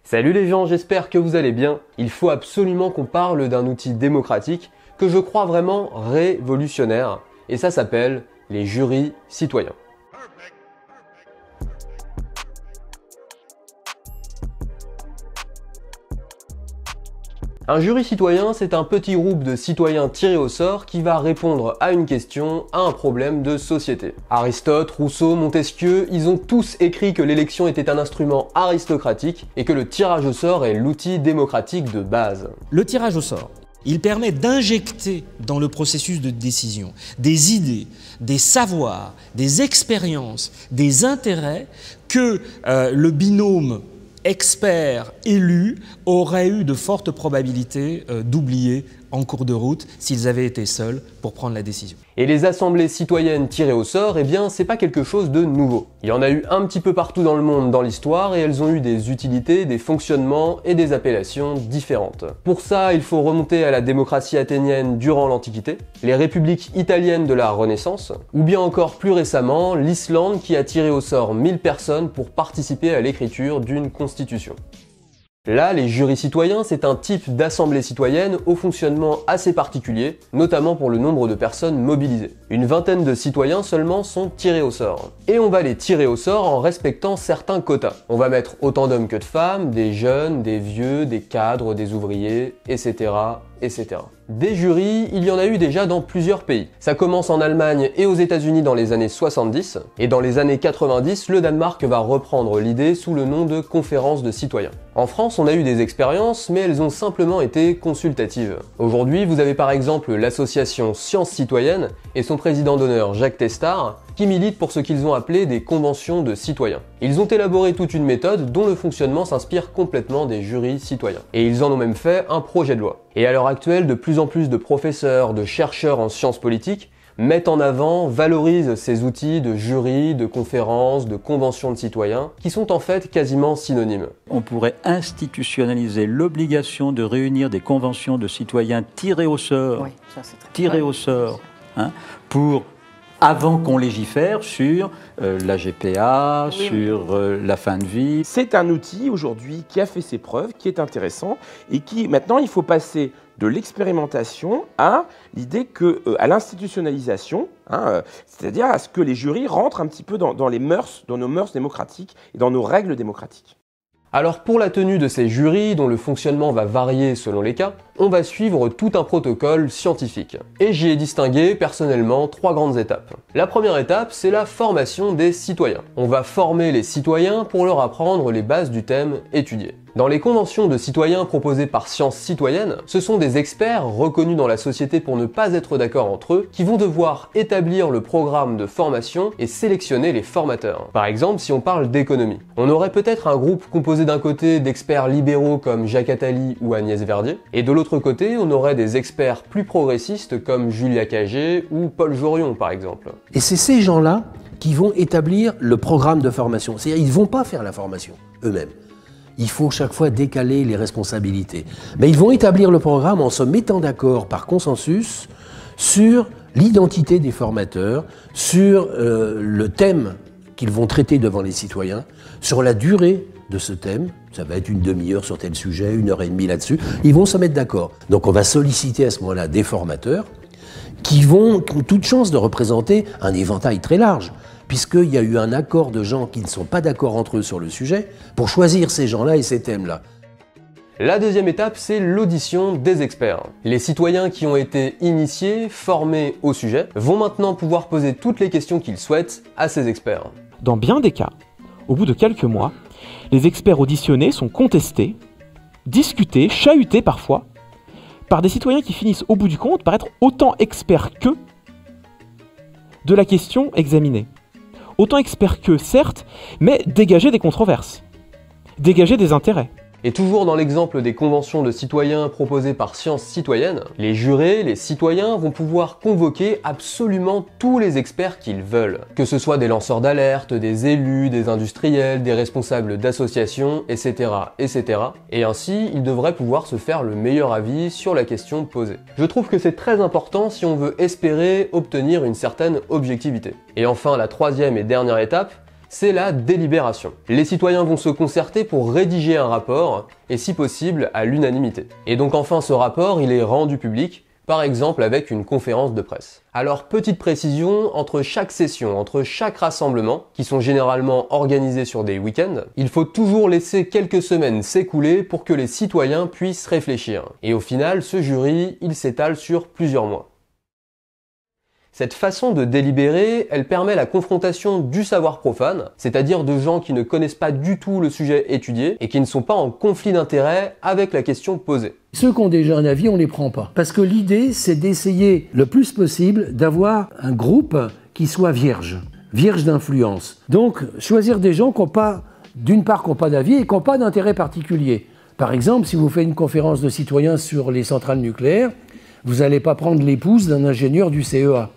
Salut les gens, j'espère que vous allez bien. Il faut absolument qu'on parle d'un outil démocratique que je crois vraiment révolutionnaire, et ça s'appelle les jurys citoyens. Un jury citoyen, c'est un petit groupe de citoyens tirés au sort qui va répondre à une question, à un problème de société. Aristote, Rousseau, Montesquieu, ils ont tous écrit que l'élection était un instrument aristocratique et que le tirage au sort est l'outil démocratique de base. Le tirage au sort, il permet d'injecter dans le processus de décision des idées, des savoirs, des expériences, des intérêts que le binôme experts-élus auraient eu de fortes probabilités d'oublier en cours de route s'ils avaient été seuls pour prendre la décision. Et les assemblées citoyennes tirées au sort, eh bien, c'est pas quelque chose de nouveau. Il y en a eu un petit peu partout dans le monde dans l'histoire et elles ont eu des utilités, des fonctionnements et des appellations différentes. Pour ça, il faut remonter à la démocratie athénienne durant l'Antiquité, les républiques italiennes de la Renaissance, ou bien encore plus récemment, l'Islande qui a tiré au sort 1000 personnes pour participer à l'écriture d'une constitution. Là, les jurys citoyens, c'est un type d'assemblée citoyenne au fonctionnement assez particulier, notamment pour le nombre de personnes mobilisées. Une vingtaine de citoyens seulement sont tirés au sort. Et on va les tirer au sort en respectant certains quotas. On va mettre autant d'hommes que de femmes, des jeunes, des vieux, des cadres, des ouvriers, etc., etc. Des jurys, il y en a eu déjà dans plusieurs pays. Ça commence en Allemagne et aux États-Unis dans les années 70, et dans les années 90, le Danemark va reprendre l'idée sous le nom de conférence de citoyens. En France, on a eu des expériences, mais elles ont simplement été consultatives. Aujourd'hui, vous avez par exemple l'association Sciences Citoyennes et son président d'honneur Jacques Testard, qui militent pour ce qu'ils ont appelé des conventions de citoyens. Ils ont élaboré toute une méthode dont le fonctionnement s'inspire complètement des jurys citoyens. Et ils en ont même fait un projet de loi. Et à l'heure actuelle, de plus en plus de professeurs, de chercheurs en sciences politiques mettent en avant, valorisent ces outils de jury, de conférences, de conventions de citoyens, qui sont en fait quasiment synonymes. On pourrait institutionnaliser l'obligation de réunir des conventions de citoyens tirés au sort, oui, ça, c'est très pour avant qu'on légifère sur la GPA, oui, sur la fin de vie. C'est un outil aujourd'hui qui a fait ses preuves, qui est intéressant et qui maintenant il faut passer de l'expérimentation à l'idée que à l'institutionnalisation, c'est-à-dire à ce que les jurys rentrent un petit peu dans les mœurs, dans nos mœurs démocratiques et dans nos règles démocratiques. Alors pour la tenue de ces jurys, dont le fonctionnement va varier selon les cas, on va suivre tout un protocole scientifique. Et j'y ai distingué personnellement 3 grandes étapes. La première étape, c'est la formation des citoyens. On va former les citoyens pour leur apprendre les bases du thème étudié. Dans les conventions de citoyens proposées par Sciences Citoyennes, ce sont des experts reconnus dans la société pour ne pas être d'accord entre eux qui vont devoir établir le programme de formation et sélectionner les formateurs. Par exemple, si on parle d'économie, on aurait peut-être un groupe composé d'un côté d'experts libéraux comme Jacques Attali ou Agnès Verdier, et de l'autre côté, on aurait des experts plus progressistes comme Julia Cagé ou Paul Jorion par exemple. Et c'est ces gens-là qui vont établir le programme de formation. C'est-à-dire ils ne vont pas faire la formation eux-mêmes. Il faut chaque fois décaler les responsabilités. Mais ils vont établir le programme en se mettant d'accord par consensus sur l'identité des formateurs, sur le thème qu'ils vont traiter devant les citoyens, sur la durée de ce thème. Ça va être une demi-heure sur tel sujet, 1h30 là-dessus. Ils vont se mettre d'accord. Donc on va solliciter à ce moment-là des formateurs qui ont toute chance de représenter un éventail très large, puisqu'il y a eu un accord de gens qui ne sont pas d'accord entre eux sur le sujet, pour choisir ces gens-là et ces thèmes-là. La deuxième étape, c'est l'audition des experts. Les citoyens qui ont été initiés, formés au sujet, vont maintenant pouvoir poser toutes les questions qu'ils souhaitent à ces experts. Dans bien des cas, au bout de quelques mois, les experts auditionnés sont contestés, discutés, chahutés parfois, par des citoyens qui finissent au bout du compte par être autant experts qu'eux de la question examinée. Autant experts qu'eux, certes, mais dégager des controverses, dégager des intérêts. Et toujours dans l'exemple des conventions de citoyens proposées par Sciences Citoyennes, les jurés, les citoyens vont pouvoir convoquer absolument tous les experts qu'ils veulent. Que ce soit des lanceurs d'alerte, des élus, des industriels, des responsables d'associations, etc., etc. Et ainsi, ils devraient pouvoir se faire le meilleur avis sur la question posée. Je trouve que c'est très important si on veut espérer obtenir une certaine objectivité. Et enfin, la troisième et dernière étape, c'est la délibération. Les citoyens vont se concerter pour rédiger un rapport, et si possible à l'unanimité. Et donc enfin ce rapport, il est rendu public, par exemple avec une conférence de presse. Alors petite précision, entre chaque session, entre chaque rassemblement, qui sont généralement organisés sur des week-ends, il faut toujours laisser quelques semaines s'écouler pour que les citoyens puissent réfléchir. Et au final, ce jury, il s'étale sur plusieurs mois. Cette façon de délibérer, elle permet la confrontation du savoir profane, c'est-à-dire de gens qui ne connaissent pas du tout le sujet étudié et qui ne sont pas en conflit d'intérêts avec la question posée. Ceux qui ont déjà un avis, on ne les prend pas. Parce que l'idée, c'est d'essayer le plus possible d'avoir un groupe qui soit vierge d'influence. Donc, choisir des gens qui n'ont pas, d'une part, qui n'ont pas d'avis et qui n'ont pas d'intérêt particulier. Par exemple, si vous faites une conférence de citoyens sur les centrales nucléaires, vous n'allez pas prendre l'épouse d'un ingénieur du CEA.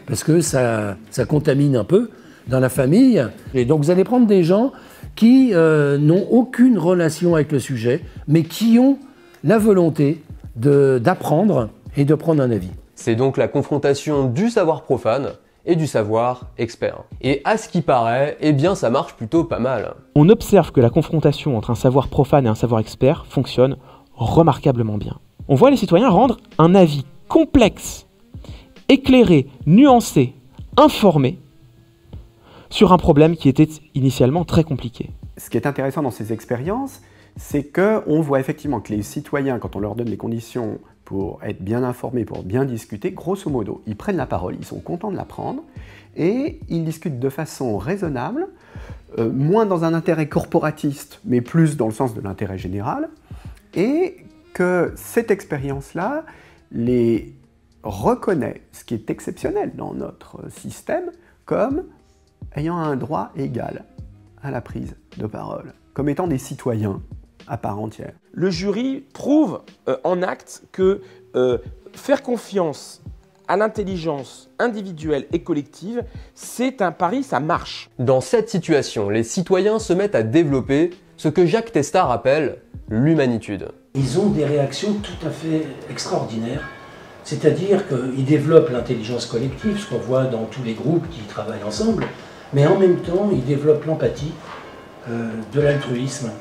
Parce que ça contamine un peu dans la famille. Et donc vous allez prendre des gens qui n'ont aucune relation avec le sujet, mais qui ont la volonté d'apprendre et de prendre un avis. C'est donc la confrontation du savoir profane et du savoir expert. Et à ce qui paraît, eh bien ça marche plutôt pas mal. On observe que la confrontation entre un savoir profane et un savoir expert fonctionne remarquablement bien. On voit les citoyens rendre un avis complexe, éclairé, nuancé, informé sur un problème qui était initialement très compliqué. Ce qui est intéressant dans ces expériences, c'est qu'on voit effectivement que les citoyens, quand on leur donne les conditions pour être bien informés, pour bien discuter, grosso modo, ils prennent la parole, ils sont contents de la prendre, et ils discutent de façon raisonnable, moins dans un intérêt corporatiste, mais plus dans le sens de l'intérêt général, et que cette expérience-là les reconnaît, ce qui est exceptionnel dans notre système, comme ayant un droit égal à la prise de parole, comme étant des citoyens à part entière. Le jury prouve en acte que faire confiance à l'intelligence individuelle et collective, c'est un pari, ça marche. Dans cette situation, les citoyens se mettent à développer ce que Jacques Testard appelle l'humanitude. Ils ont des réactions tout à fait extraordinaires. C'est-à-dire qu'ils développent l'intelligence collective, ce qu'on voit dans tous les groupes qui travaillent ensemble, mais en même temps, ils développent l'empathie, de l'altruisme.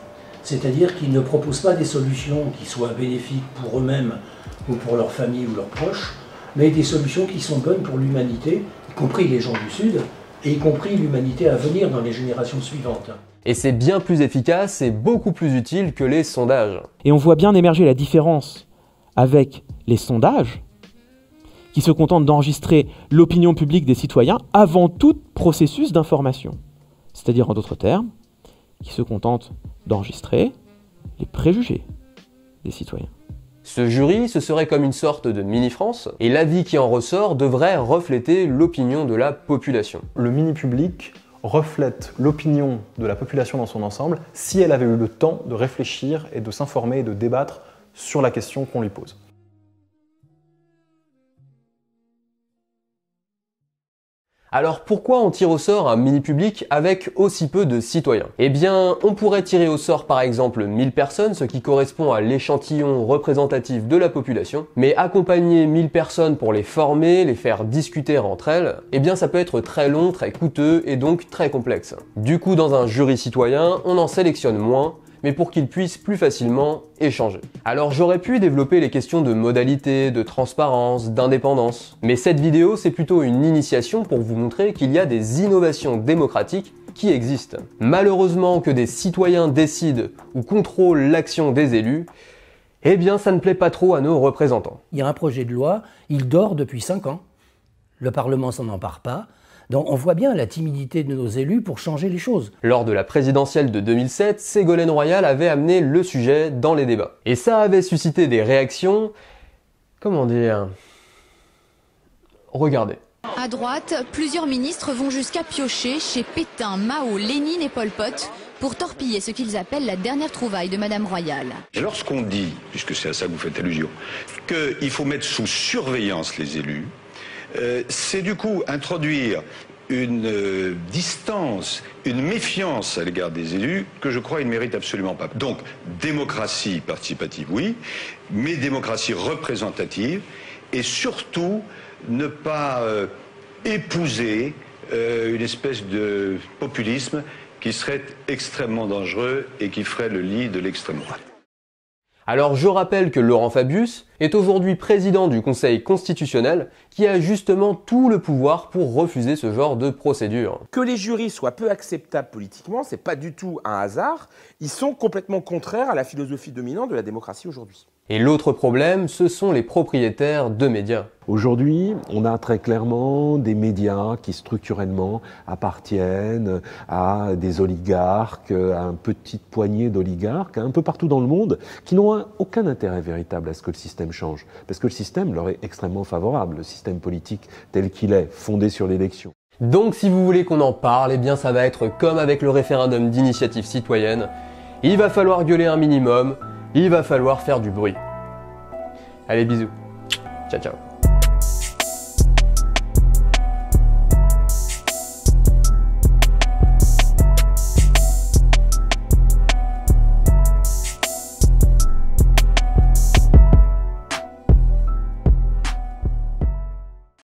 C'est-à-dire qu'ils ne proposent pas des solutions qui soient bénéfiques pour eux-mêmes ou pour leur famille ou leurs proches, mais des solutions qui sont bonnes pour l'humanité, y compris les gens du Sud, et y compris l'humanité à venir dans les générations suivantes. Et c'est bien plus efficace et beaucoup plus utile que les sondages. Et on voit bien émerger la différence avec les sondages, qui se contentent d'enregistrer l'opinion publique des citoyens avant tout processus d'information. C'est-à-dire, en d'autres termes, qui se contentent d'enregistrer les préjugés des citoyens. Ce jury, ce serait comme une sorte de mini-France, et l'avis qui en ressort devrait refléter l'opinion de la population. Le mini-public reflète l'opinion de la population dans son ensemble si elle avait eu le temps de réfléchir et de s'informer et de débattre sur la question qu'on lui pose. Alors pourquoi on tire au sort un mini-public avec aussi peu de citoyens? Eh bien, on pourrait tirer au sort par exemple 1000 personnes, ce qui correspond à l'échantillon représentatif de la population, mais accompagner 1000 personnes pour les former, les faire discuter entre elles, eh bien ça peut être très long, très coûteux et donc très complexe. Du coup, dans un jury citoyen, on en sélectionne moins, mais pour qu'ils puissent plus facilement échanger. Alors j'aurais pu développer les questions de modalité, de transparence, d'indépendance, mais cette vidéo c'est plutôt une initiation pour vous montrer qu'il y a des innovations démocratiques qui existent. Malheureusement que des citoyens décident ou contrôlent l'action des élus, eh bien ça ne plaît pas trop à nos représentants. Il y a un projet de loi, il dort depuis 5 ans, le Parlement s'en empare pas. Donc on voit bien la timidité de nos élus pour changer les choses. Lors de la présidentielle de 2007, Ségolène Royal avait amené le sujet dans les débats. Et ça avait suscité des réactions... comment dire... Regardez. À droite, plusieurs ministres vont jusqu'à piocher chez Pétain, Mao, Lénine et Pol Pot pour torpiller ce qu'ils appellent la dernière trouvaille de Madame Royal. Lorsqu'on dit, puisque c'est à ça que vous faites allusion, qu'il faut mettre sous surveillance les élus, c'est du coup introduire une distance, une méfiance à l'égard des élus que je crois ils ne méritent absolument pas. Donc, démocratie participative, oui, mais démocratie représentative et surtout ne pas épouser une espèce de populisme qui serait extrêmement dangereux et qui ferait le lit de l'extrême droite. Alors je rappelle que Laurent Fabius est aujourd'hui président du Conseil constitutionnel qui a justement tout le pouvoir pour refuser ce genre de procédure. Que les jurys soient peu acceptables politiquement, c'est pas du tout un hasard, ils sont complètement contraires à la philosophie dominante de la démocratie aujourd'hui. Et l'autre problème, ce sont les propriétaires de médias. Aujourd'hui, on a très clairement des médias qui structurellement appartiennent à des oligarques, à une petite poignée d'oligarques, un peu partout dans le monde, qui n'ont aucun intérêt véritable à ce que le système change. Parce que le système leur est extrêmement favorable, le système politique tel qu'il est, fondé sur l'élection. Donc si vous voulez qu'on en parle, eh bien ça va être comme avec le référendum d'initiative citoyenne. Il va falloir gueuler un minimum, il va falloir faire du bruit. Allez, bisous. Ciao, ciao.